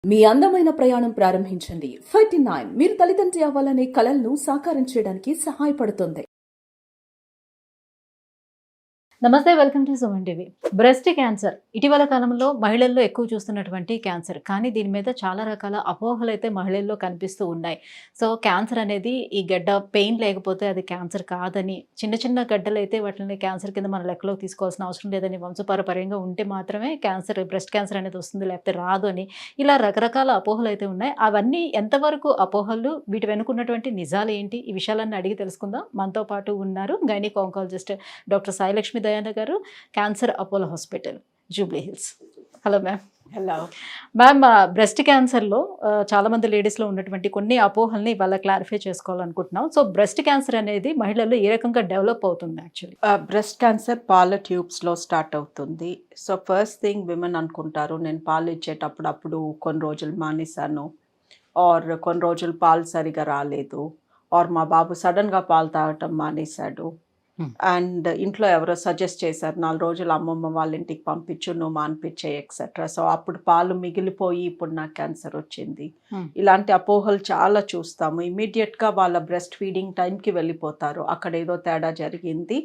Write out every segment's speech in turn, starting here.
మీ అందమైన ప్రయాణం ప్రారంభించండి. 39 మీరు తల్లిదండ్రి అవ్వాలనే కలలను సాకారం చేయడానికి సహాయపడుతుంది. నమస్తే, welcome to Suman TV. Breast cancer ఇటీవల కాలంలో మహిళల్లో ఎక్కువ చూస్తున్నటువంటి క్యాన్సర్, కానీ దీని మీద చాలా రకాల అపోహలు అయితే మహిళల్లో కనిపిస్తూ ఉన్నాయి. సో క్యాన్సర్ అనేది ఈ గడ్డ పెయిన్ లేకపోతే అది క్యాన్సర్ కాదని, చిన్న చిన్న గడ్డలు అయితే వాటిని క్యాన్సర్ కింద మన లెక్కలోకి తీసుకోవాల్సిన అవసరం లేదని, వంశపారపర్యంగా ఉంటే మాత్రమే క్యాన్సర్, బ్రెస్ట్ క్యాన్సర్ అనేది వస్తుంది, లేకపోతే రాదు అని, ఇలా రకరకాల అపోహలు అయితే ఉన్నాయి. అవన్నీ ఎంతవరకు అపోహలు, వీటి వెనుకున్నటువంటి నిజాలు ఏంటి, ఈ విషయాలన్నీ అడిగి తెలుసుకుందాం. మనతో పాటు ఉన్నారు gynaec oncologist doctor Sailakshmi Dayana గారు, cancer Apollo hospital, Jubilee Hills. Hello ma'am. Hello ma'am, breast క్యాన్సర్లో చాలామంది లేడీస్లో ఉన్నటువంటి కొన్ని అపోహల్ని ఇవాళ క్లారిఫై చేసుకోవాలనుకుంటున్నాం. సో బ్రెస్ట్ క్యాన్సర్ అనేది మహిళల్లో ఏ రకంగా డెవలప్ అవుతుంది? యాక్చువల్లీ బ్రెస్ట్ క్యాన్సర్ పాల ట్యూబ్స్లో స్టార్ట్ అవుతుంది. సో ఫస్ట్ థింగ్ విమెన్ అనుకుంటారు, నేను పాలు ఇచ్చేటప్పుడు అప్పుడు కొన్ని రోజులు మానేశాను, ఆర్ కొన్ని రోజులు పాలు సరిగా రాలేదు, ఆర్ మా బాబు సడన్గా పాలు తాగటం మానేశాడు, అండ్ ఇంట్లో ఎవరో సజెస్ట్ చేశారు 4 రోజులు అమ్మమ్మ వాళ్ళ ఇంటికి పంపించు, నువ్వు మానిపించే ఎక్సెట్రా. సో అప్పుడు పాలు మిగిలిపోయి ఇప్పుడు నాకు క్యాన్సర్ వచ్చింది. ఇలాంటి అపోహలు చాలా చూస్తాము. ఇమీడియట్గా వాళ్ళ బ్రెస్ట్ ఫీడింగ్ టైంకి వెళ్ళిపోతారు, అక్కడ ఏదో తేడా జరిగింది,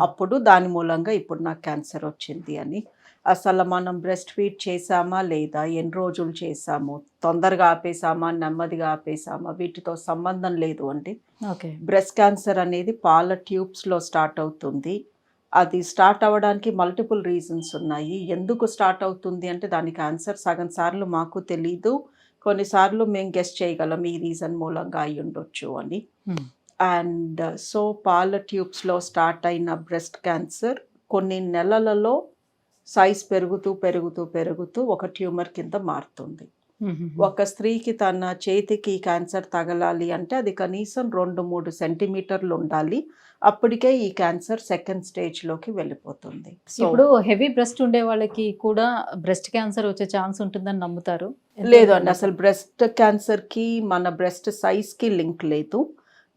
అప్పుడు దాని మూలంగా ఇప్పుడు నాకు క్యాన్సర్ వచ్చింది అని. అసలు మనం బ్రెస్ట్ ఫీడ్ చేసామా లేదా, ఎన్ని రోజులు చేసాము, తొందరగా ఆపేసామా, నెమ్మదిగా ఆపేసామా, వీటితో సంబంధం లేదు అండి. ఓకే. బ్రెస్ట్ క్యాన్సర్ అనేది పాల ట్యూబ్స్లో స్టార్ట్ అవుతుంది. అది స్టార్ట్ అవ్వడానికి మల్టిపుల్ రీజన్స్ ఉన్నాయి. ఎందుకు స్టార్ట్ అవుతుంది అంటే దానికి ఆన్సర్ సగం సార్లు మాకు తెలీదు, కొన్నిసార్లు మేము గెస్ చేయగలం ఈ రీజన్ మూలంగా అయి ఉండొచ్చు అని. అండ్ సో పాల ట్యూబ్స్లో స్టార్ట్ అయిన బ్రెస్ట్ క్యాన్సర్ కొన్ని నెలలలో సైజ్ పెరుగుతూ పెరుగుతూ పెరుగుతూ ఒక ట్యూమర్ కింద మారుతుంది. ఒక స్త్రీకి తన చేతికి క్యాన్సర్ తగలాలి అంటే అది కనీసం 2-3 సెంటీమీటర్లు ఉండాలి, అప్పటికే ఈ క్యాన్సర్ సెకండ్ స్టేజ్లోకి వెళ్ళిపోతుంది. ఇప్పుడు హెవీ బ్రెస్ట్ ఉండే వాళ్ళకి కూడా బ్రెస్ట్ క్యాన్సర్ వచ్చే ఛాన్స్ ఉంటుందని నమ్ముతారు? లేదు అండి, అసలు బ్రెస్ట్ క్యాన్సర్కి మన బ్రెస్ట్ సైజ్కి లింక్ లేదు.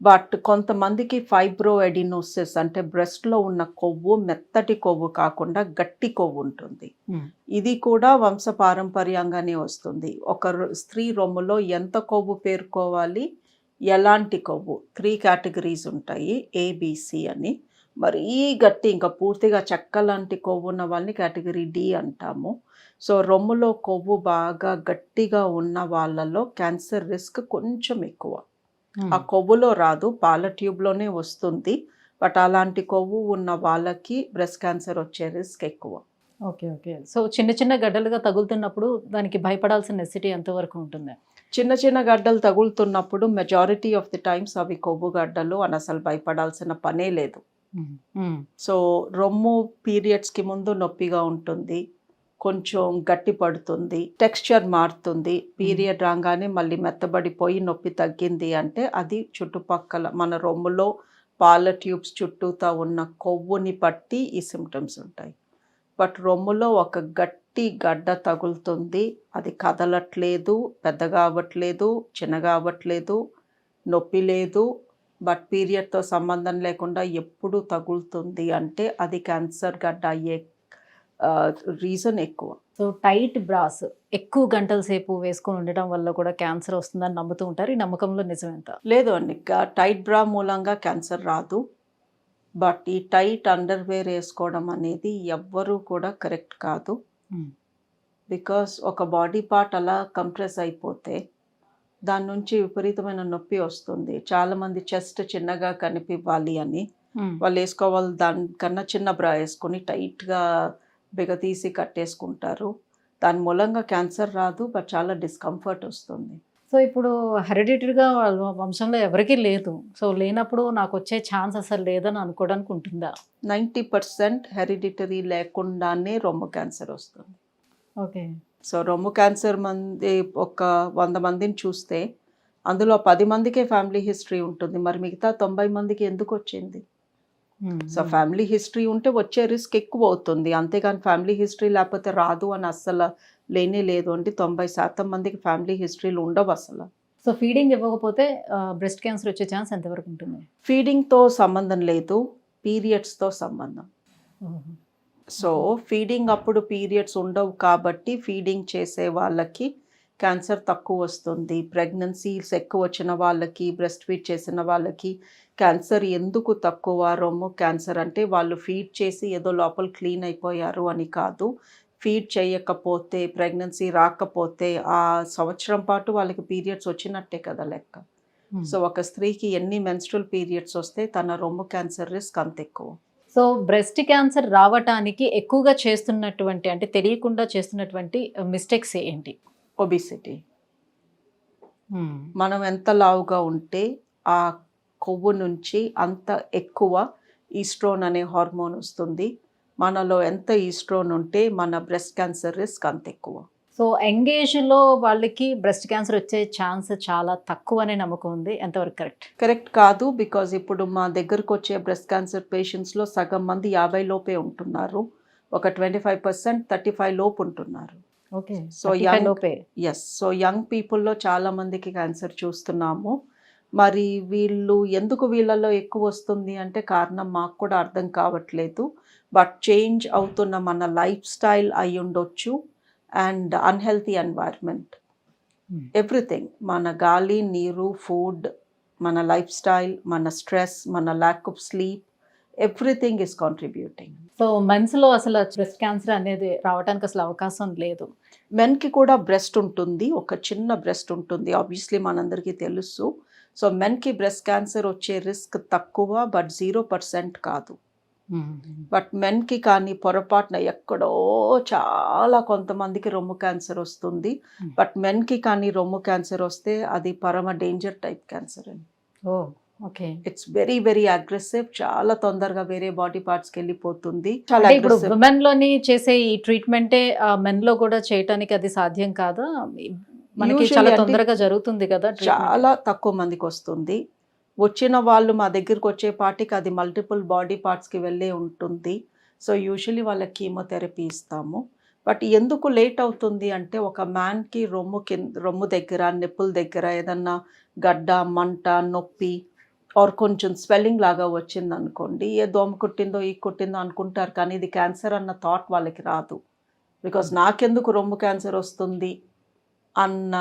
బట్ కొంతమందికి ఫైబ్రో ఎడినోసిస్ అంటే బ్రెస్ట్లో ఉన్న కొవ్వు మెత్తటి కొవ్వు కాకుండా గట్టి కొవ్వు ఉంటుంది. ఇది కూడా వంశపారంపర్యంగానే వస్తుంది. ఒక స్త్రీ రొమ్ములో ఎంత కొవ్వు పేర్కోవాలి, ఎలాంటి కొవ్వు, 3 కేటగిరీస్ ఉంటాయి, ఏబిసి అని. మరీ గట్టి ఇంకా పూర్తిగా చెక్క లాంటి కొవ్వు ఉన్న వాళ్ళని కేటగిరీ డి అంటాము. సో రొమ్ములో కొవ్వు బాగా గట్టిగా ఉన్న వాళ్ళలో క్యాన్సర్ రిస్క్ కొంచెం ఎక్కువ. ఆ కొవ్వులో రాదు, పాల ట్యూబ్లోనే వస్తుంది, బట్ అలాంటి కొవ్వు ఉన్న వాళ్ళకి బ్రెస్ట్ క్యాన్సర్ వచ్చే రిస్క్ ఎక్కువ. Okay okay. సో చిన్న చిన్న గడ్డలుగా తగులుతున్నప్పుడు దానికి భయపడాల్సిన నెసిటీ ఎంతవరకు ఉంటుంది? చిన్న చిన్న గడ్డలు తగులుతున్నప్పుడు మెజారిటీ ఆఫ్ ది టైమ్స్ అవి కొవ్వు గడ్డలు అని అసలు భయపడాల్సిన పనే లేదు. సో రొమ్ము పీరియడ్స్కి ముందు నొప్పిగా ఉంటుంది, కొంచెం గట్టి పడుతుంది, టెక్స్చర్ మారుతుంది, పీరియడ్ రాగానే మళ్ళీ మెత్తబడిపోయి నొప్పి తగ్గింది అంటే అది చుట్టుపక్కల మన రొమ్ములో పాల ట్యూబ్స్ చుట్టూతా ఉన్న కొవ్వుని బట్టి ఈ సిమ్టమ్స్ ఉంటాయి. బట్ రొమ్ములో ఒక గట్టి గడ్డ తగులుతుంది, అది కదలట్లేదు, పెద్దగా అవ్వట్లేదు, చిన్నగా అవ్వట్లేదు, నొప్పి లేదు, బట్ పీరియడ్తో సంబంధం లేకుండా ఎప్పుడు తగులుతుంది అంటే అది క్యాన్సర్ గడ్డ అయ్యే రీజన్ ఎక్కువ. సో టైట్ బ్రాస్ ఎక్కువ గంటల సేపు వేసుకొని ఉండటం వల్ల కూడా క్యాన్సర్ వస్తుందని నమ్ముతూ ఉంటారు. ఈ నమ్మకంలో నిజమేంత? లేదు అండి, టైట్ బ్రా మూలంగా క్యాన్సర్ రాదు, బట్ ఈ టైట్ అండర్వేర్ వేసుకోవడం అనేది ఎవ్వరూ కూడా కరెక్ట్ కాదు. బికాస్ ఒక బాడీ పార్ట్ అలా కంప్రెస్ అయిపోతే దాని నుంచి విపరీతమైన నొప్పి వస్తుంది. చాలామంది చెస్ట్ చిన్నగా కనిపివ్వాలి అని వాళ్ళు వేసుకోవాలి, దానికన్నా చిన్న బ్రా వేసుకొని టైట్గా బిగతీసి కట్టేసుకుంటారు. దాని మూలంగా క్యాన్సర్ రాదు, బట్ చాలా డిస్కంఫర్ట్ వస్తుంది. సో ఇప్పుడు హెరిడిటరీగా వాళ్ళ వంశంలో ఎవరికీ లేదు, సో లేనప్పుడు నాకు వచ్చే ఛాన్స్ అసలు లేదని అనుకోవడానికి ఉంటుందా? 90% హెరిడిటరీ లేకుండానే రొమ్ము క్యాన్సర్ వస్తుంది. ఓకే. సో రొమ్ము క్యాన్సర్ మంది ఒక 100 మందిని చూస్తే అందులో 10 మందికే ఫ్యామిలీ హిస్టరీ ఉంటుంది, మరి మిగతా 90 మందికి ఎందుకు వచ్చింది? సో ఫ్యామిలీ హిస్టరీ ఉంటే వచ్చే రిస్క్ ఎక్కువ అవుతుంది, అంతేగాని ఫ్యామిలీ హిస్టరీ లేకపోతే రాదు అని అస్సలు లేనే లేదు అండి. 90% మందికి ఫ్యామిలీ హిస్టరీలు ఉండవు అసలు. సో ఫీడింగ్ ఇవ్వకపోతే బ్రెస్ట్ క్యాన్సర్ వచ్చే ఛాన్స్ ఎంతవరకు ఉంటుంది? ఫీడింగ్తో సంబంధం లేదు, పీరియడ్స్తో సంబంధం. సో ఫీడింగ్ అప్పుడు పీరియడ్స్ ఉండవు కాబట్టి ఫీడింగ్ చేసే వాళ్ళకి క్యాన్సర్ తక్కువ వస్తుంది. ప్రెగ్నెన్సీస్ ఎక్కువ వచ్చిన వాళ్ళకి, బ్రెస్ట్ ఫీడ్ చేసిన వాళ్ళకి క్యాన్సర్ ఎందుకు తక్కువ? రొమ్ము క్యాన్సర్ అంటే వాళ్ళు ఫీడ్ చేసి ఏదో లోపల క్లీన్ అయిపోయారు అని కాదు. ఫీడ్ చేయకపోతే, ప్రెగ్నెన్సీ రాకపోతే ఆ సంవత్సరం పాటు వాళ్ళకి పీరియడ్స్ వచ్చినట్టే కదా లెక్క. సో ఒక స్త్రీకి ఎన్ని మెన్స్ట్రువల్ పీరియడ్స్ వస్తే తన రొమ్ము క్యాన్సర్ రిస్క్ అంత ఎక్కువ. సో బ్రెస్ట్ క్యాన్సర్ రావటానికి ఎక్కువగా చేస్తున్నటువంటి అంటే తెలియకుండా చేస్తున్నటువంటి మిస్టేక్స్ ఏంటి? ఒబిసిటీ. మనం ఎంత లావుగా ఉంటే ఆ కొవ్వు నుంచి అంత ఎక్కువ ఈస్ట్రోన్ అనే హార్మోన్ వస్తుంది. మనలో ఎంత ఈస్ట్రోన్ ఉంటే మన బ్రెస్ట్ క్యాన్సర్ రిస్క్ అంత ఎక్కువ. సో ఎంగేజ్లో వాళ్ళకి బ్రెస్ట్ క్యాన్సర్ వచ్చే ఛాన్స్ చాలా తక్కువ అనే నమ్మకం ఉంది. ఎంతవరకు కరెక్ట్? కరెక్ట్ కాదు. బికాజ్ ఇప్పుడు మా దగ్గరకు వచ్చే బ్రెస్ట్ క్యాన్సర్ పేషెంట్స్లో సగం మంది 50 లోపే ఉంటున్నారు. ఒక 25% 35 లోపు ఉంటున్నారు. ఓకే. సో సో యంగ్ పీపుల్లో చాలా మందికి క్యాన్సర్ చూస్తున్నాము. మరి ఎందుకు వీళ్ళలో ఎక్కువ వస్తుంది అంటే కారణం మాకు కూడా అర్థం కావట్లేదు. బట్ చేంజ్ అవుతున్న మన లైఫ్ స్టైల్ అయి ఉండొచ్చు అండ్ అన్హెల్తీ ఎన్వైర్న్మెంట్. ఎవ్రీథింగ్, మన గాలి, నీరు, ఫుడ్, మన లైఫ్ స్టైల్, మన స్ట్రెస్, మన lack of sleep, everything is contributing. So మెన్స్లో అసలు బ్రెస్ట్ క్యాన్సర్ అనేది రావడానికి అసలు అవకాశం లేదు. మెన్కి కూడా బ్రెస్ట్ ఉంటుంది, ఒక చిన్న బ్రెస్ట్ ఉంటుంది, ఆబ్వియస్లీ మనందరికీ తెలుసు. సో మెన్కి బ్రెస్ట్ క్యాన్సర్ వచ్చే రిస్క్ తక్కువ, బట్ 0% కాదు. బట్ మెన్కి కానీ పొరపాటున ఎక్కడో చాలా కొంతమందికి రొమ్ము క్యాన్సర్ వస్తుంది. బట్ మెన్కి కానీ రొమ్ము క్యాన్సర్ వస్తే అది పరమ డేంజర్ టైప్ క్యాన్సర్ అని. Okay. It's very very aggressive. చాలా తొందరగా వేరే బాడీ పార్ట్స్కి వెళ్ళిపోతుంది. చాలా ఇప్పుడు ఉమెన్ లోని చేసే ఈ ట్రీట్మెంటే మెన్ లో కూడా చేయటానికి అది సాధ్యం కాదా? మనకి చాలా తొందరగా జరుగుతుంది కదా. చాలా తక్కువ మందికి వస్తుంది. వచ్చిన వాళ్ళు మా దగ్గరికి వచ్చే పాటికి అది మల్టిపుల్ బాడీ పార్ట్స్కి వెళ్ళే ఉంటుంది. సో యూజువలీ వాళ్ళకి కీమోథెరపీ ఇస్తాము. బట్ ఎందుకు లేట్ అవుతుంది అంటే ఒక మ్యాన్కి రొమ్ము దగ్గర, నిప్పుల దగ్గర ఏదన్నా గడ్డ, మంట, నొప్పి ఆర్ కొంచెం స్వెల్లింగ్ లాగా వచ్చింది అనుకోండి, ఏ దోమ కుట్టిందో ఈ కుట్టిందో అనుకుంటారు, కానీ ఇది క్యాన్సర్ అన్న థాట్ వాళ్ళకి రాదు. బికాజ్ నాకెందుకు రొమ్ము క్యాన్సర్ వస్తుంది అన్న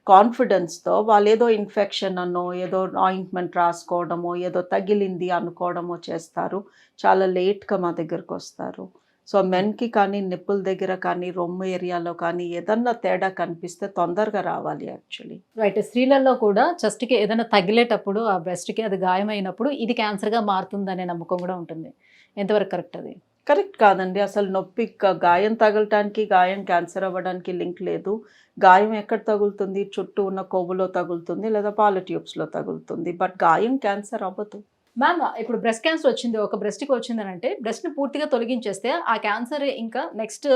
కాన్ఫిడెన్స్తో వాళ్ళు ఏదో ఇన్ఫెక్షన్ అనో, ఏదో ఆయింట్మెంట్ రాసుకోవడమో, ఏదో తగిలింది అనుకోవడమో చేస్తారు. చాలా లేట్గా మా దగ్గరకు వస్తారు. సో మెన్కి కానీ నిప్పుల దగ్గర కానీ రొమ్ము ఏరియాలో కానీ ఏదన్నా తేడా కనిపిస్తే తొందరగా రావాలి యాక్చువల్లీ. రైట్. స్త్రీలలో కూడా చెస్ట్కి ఏదైనా తగిలేటప్పుడు ఆ బ్రెస్ట్కి అది గాయమైనప్పుడు ఇది క్యాన్సర్గా మారుతుందనే నమ్మకం కూడా ఉంటుంది. ఎంతవరకు కరెక్ట్ అది? కరెక్ట్ కాదండి. అసలు నొప్పి గాయం తగలటానికి గాయం క్యాన్సర్ అవ్వడానికి లింక్ లేదు. గాయం ఎక్కడ తగులుతుంది? చుట్టూ ఉన్న కొవ్వులో తగులుతుంది, లేదా పాల ట్యూబ్స్లో తగులుతుంది. బట్ గాయం క్యాన్సర్ అవ్వదు. మ్యామ్, ఇప్పుడు బ్రెస్ట్ క్యాన్సర్ వచ్చింది, ఒక బ్రెస్ట్కి వచ్చిందని అంటే బ్రెస్ట్ని పూర్తిగా తొలగించేస్తే ఆ క్యాన్సర్ ఇంకా నెక్స్ట్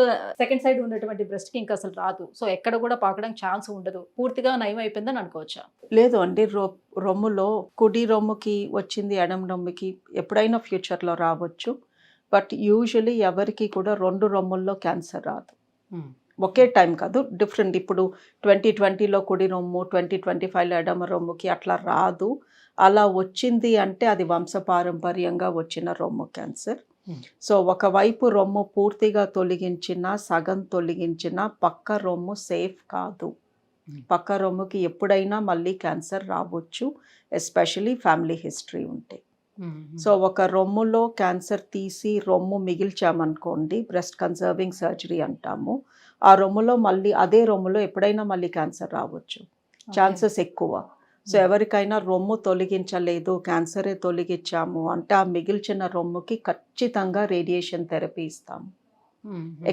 సెకండ్ సైడ్ ఉన్నటువంటి బ్రెస్ట్కి ఇంకా అసలు రాదు. సో ఎక్కడ కూడా పాకడానికి ఛాన్స్ ఉండదు, పూర్తిగా నయం అయిపోయిందని అనుకోవచ్చా? లేదు అండి. రొమ్ములో కుడి రొమ్ముకి వచ్చింది, ఎడమ రొమ్ముకి ఎప్పుడైనా ఫ్యూచర్లో రావచ్చు. బట్ యూజువలీ ఎవరికి కూడా 2 రొమ్ముల్లో క్యాన్సర్ రాదు. ఒకే టైం కాదు, డిఫరెంట్. ఇప్పుడు 2020లో కుడి రొమ్ము, 2025లో ఎడమ రొమ్ముకి అట్లా రాదు. అలా వచ్చింది అంటే అది వంశపారంపర్యంగా వచ్చిన రొమ్ము క్యాన్సర్. సో ఒకవైపు రొమ్ము పూర్తిగా తొలగించిన, సగం తొలగించిన పక్క రొమ్ము సేఫ్ కాదు. పక్క రొమ్ముకి ఎప్పుడైనా మళ్ళీ క్యాన్సర్ రావచ్చు, ఎస్పెషలీ ఫ్యామిలీ హిస్టరీ ఉంటే. సో ఒక రొమ్ములో క్యాన్సర్ తీసి రొమ్ము మిగిల్చామనుకోండి, బ్రెస్ట్ కన్సర్వింగ్ సర్జరీ అంటాము. ఆ రొమ్ములో మళ్ళీ అదే రొమ్ములో ఎప్పుడైనా మళ్ళీ క్యాన్సర్ రావచ్చు, ఛాన్సెస్ ఎక్కువ. సో ఎవరికైనా రొమ్ము తొలగించలేదు, క్యాన్సరే తొలగించాము అంటే ఆ మిగిల్చిన రొమ్ముకి ఖచ్చితంగా రేడియేషన్ థెరపీ ఇస్తాము.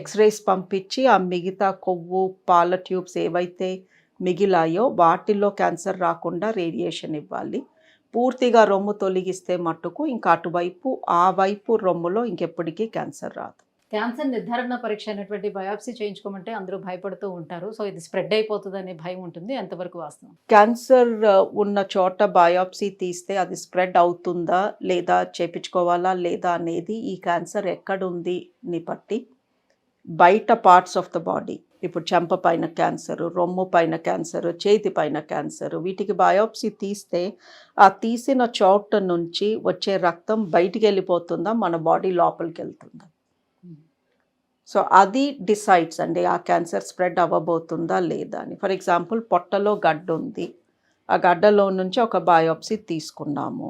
ఎక్స్రేస్ పంపించి ఆ మిగతా కొవ్వు, పాల ట్యూబ్స్ ఏవైతే మిగిలాయో వాటిల్లో క్యాన్సర్ రాకుండా రేడియేషన్ ఇవ్వాలి. పూర్తిగా రొమ్ము తొలగిస్తే మట్టుకు ఇంకా అటువైపు ఆ వైపు రొమ్ములో ఇంకెప్పటికీ క్యాన్సర్ రాదు. క్యాన్సర్ నిర్ధారణ పరీక్ష అయినటువంటి బయాప్సీ చేయించుకోమంటే అందరూ భయపడుతూ ఉంటారు. సో ఇది స్ప్రెడ్ అయిపోతుందనే భయం ఉంటుంది, ఎంతవరకు వాస్తవం? క్యాన్సర్ ఉన్న చోట బయాప్సీ తీస్తే అది స్ప్రెడ్ అవుతుందా లేదా, చేపించుకోవాలా లేదా అనేది ఈ క్యాన్సర్ ఎక్కడుంది ని బట్టి, బయట పార్ట్స్ ఆఫ్ ద బాడీ, ఇప్పుడు చెంప పైన క్యాన్సర్, రొమ్ము పైన క్యాన్సర్, చేతి పైన క్యాన్సర్, వీటికి బయాప్సీ తీస్తే ఆ తీసిన చోట నుంచి వచ్చే రక్తం బయటికి వెళ్ళిపోతుందా, మన బాడీ లోపలికి వెళ్తుందా. సో అది డిసైడ్స్ అండి ఆ క్యాన్సర్ స్ప్రెడ్ అవ్వబోతుందా లేదా అని. ఫర్ ఎగ్జాంపుల్ పొట్టలో గడ్డ ఉంది, ఆ గడ్డలో నుంచి ఒక బయోప్సీ తీసుకున్నాము.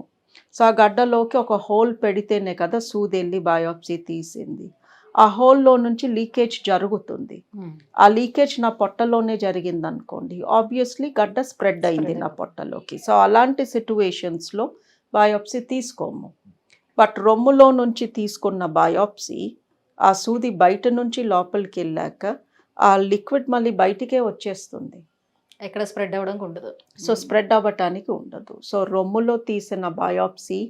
సో ఆ గడ్డలోకి ఒక హోల్ పెడితేనే కదా సూదెళ్ళి బయోప్సీ తీసింది. ఆ హోల్లో నుంచి లీకేజ్ జరుగుతుంది. ఆ లీకేజ్ నా పొట్టలోనే జరిగింది అనుకోండి, ఆబ్వియస్లీ గడ్డ స్ప్రెడ్ అయింది నా పొట్టలోకి. సో అలాంటి సిట్యువేషన్స్లో బయోప్సీ తీసుకోము. బట్ రొమ్ములో నుంచి తీసుకున్న బయోప్సీ ఆ సూది బయట నుంచి లోపలికి వెళ్ళాక ఆ లిక్విడ్ మళ్ళీ బయటికే వచ్చేస్తుంది. ఎక్కడ స్ప్రెడ్ అవ్వడం ఉండదు. సో స్ప్రెడ్ అవ్వటానికి ఉండదు. సో రొమ్ములో తీసిన బయోప్సీ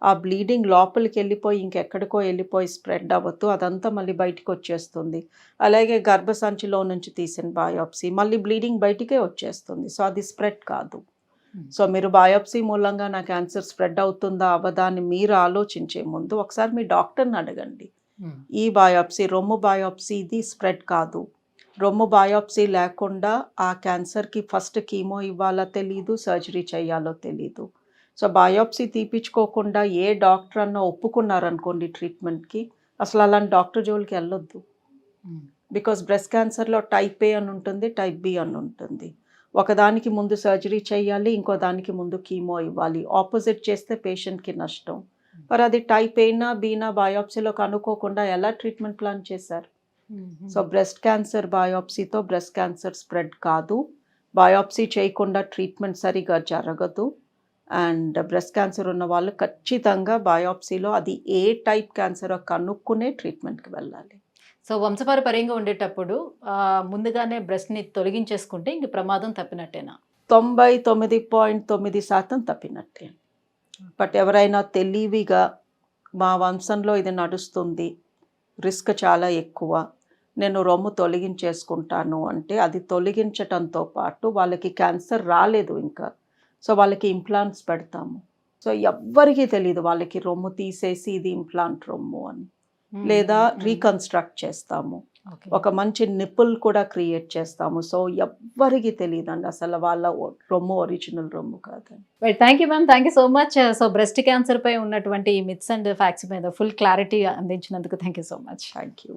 ఆ బ్లీడింగ్ లోపలికి వెళ్ళిపోయి ఇంకెక్కడికో వెళ్ళిపోయి స్ప్రెడ్ అవ్వదు, అదంతా మళ్ళీ బయటికి వచ్చేస్తుంది. అలాగే గర్భసంచిలో నుంచి తీసిన బయోప్సీ మళ్ళీ బ్లీడింగ్ బయటికే వచ్చేస్తుంది. సో అది స్ప్రెడ్ కాదు. సో మీరు బయోప్సీ మూలంగా నా క్యాన్సర్ స్ప్రెడ్ అవుతుందా అవ్వదా అని మీరు ఆలోచించే ముందు ఒకసారి మీ డాక్టర్ని అడగండి. ఈ బయోప్సీ రొమ్ము బయోప్సీ ఇది స్ప్రెడ్ కాదు, రొమ్ము బయోప్సీ లేకుండా ఆ క్యాన్సర్కి ఫస్ట్ కీమో ఇవ్వాలో తెలీదు, సర్జరీ చేయాలో తెలీదు. సో బయోప్సీ తీపించుకోకుండా ఏ డాక్టర్ అన్నా ఒప్పుకున్నారనుకోండి ట్రీట్మెంట్కి, అసలు అలాంటి డాక్టర్ జోలికి వెళ్ళొద్దు. బికాస్ బ్రెస్ట్ క్యాన్సర్లో టైప్ ఏ అని ఉంటుంది, టైప్ బి అని ఉంటుంది. ఒకదానికి ముందు సర్జరీ చేయాలి, ఇంకో దానికి ముందు కీమో ఇవ్వాలి. ఆపోజిట్ చేస్తే పేషెంట్కి నష్టం. మరి అది టైప్ ఏనా బీనా బయోప్సీలో కనుక్కోకుండా ఎలా ట్రీట్మెంట్ ప్లాన్ చేశారు? సో బ్రెస్ట్ క్యాన్సర్ బయోప్సీతో బ్రెస్ట్ క్యాన్సర్ స్ప్రెడ్ కాదు, బయోప్సీ చేయకుండా ట్రీట్మెంట్ సరిగా జరగదు. అండ్ బ్రెస్ట్ క్యాన్సర్ ఉన్న వాళ్ళు ఖచ్చితంగా బయోప్సీలో అది ఏ టైప్ క్యాన్సర్ కనుక్కునే ట్రీట్మెంట్కి వెళ్ళాలి. సో వంశపారపర్యంగా ఉండేటప్పుడు ముందుగానే బ్రెస్ట్ని తొలగించేసుకుంటే ఇంక ప్రమాదం తప్పినట్టేనా? 99.9% తప్పినట్టే. బట్ ఎవరైనా తెలివిగా మా వంశంలో ఇది నడుస్తుంది, రిస్క్ చాలా ఎక్కువ, నేను రొమ్ము తొలగించేసుకుంటాను అంటే అది తొలగించటంతో పాటు వాళ్ళకి క్యాన్సర్ రాలేదు ఇంకా, సో వాళ్ళకి ఇంప్లాంట్స్ పెడతాము. సో ఎవ్వరికీ తెలియదు వాళ్ళకి రొమ్ము తీసేసి ఇది ఇంప్లాంట్ రొమ్ము అని, లేదా రీకన్స్ట్రక్ట్ చేస్తాము, ఒక మంచి నిప్పుల్ కూడా క్రియేట్ చేస్తాము. సో ఎవ్వరికి తెలియదండి అసలు వాళ్ళ రొమ్ము ఒరిజినల్ రొమ్ము కాదని. Thank you ma'am, thank you so much. So breast cancer పై ఉన్నటువంటి ఈ మిత్స్ అండ్ ఫ్యాక్ట్స్ మీద ఫుల్ క్లారిటీ అందించినందుకు thank you so much. Thank you.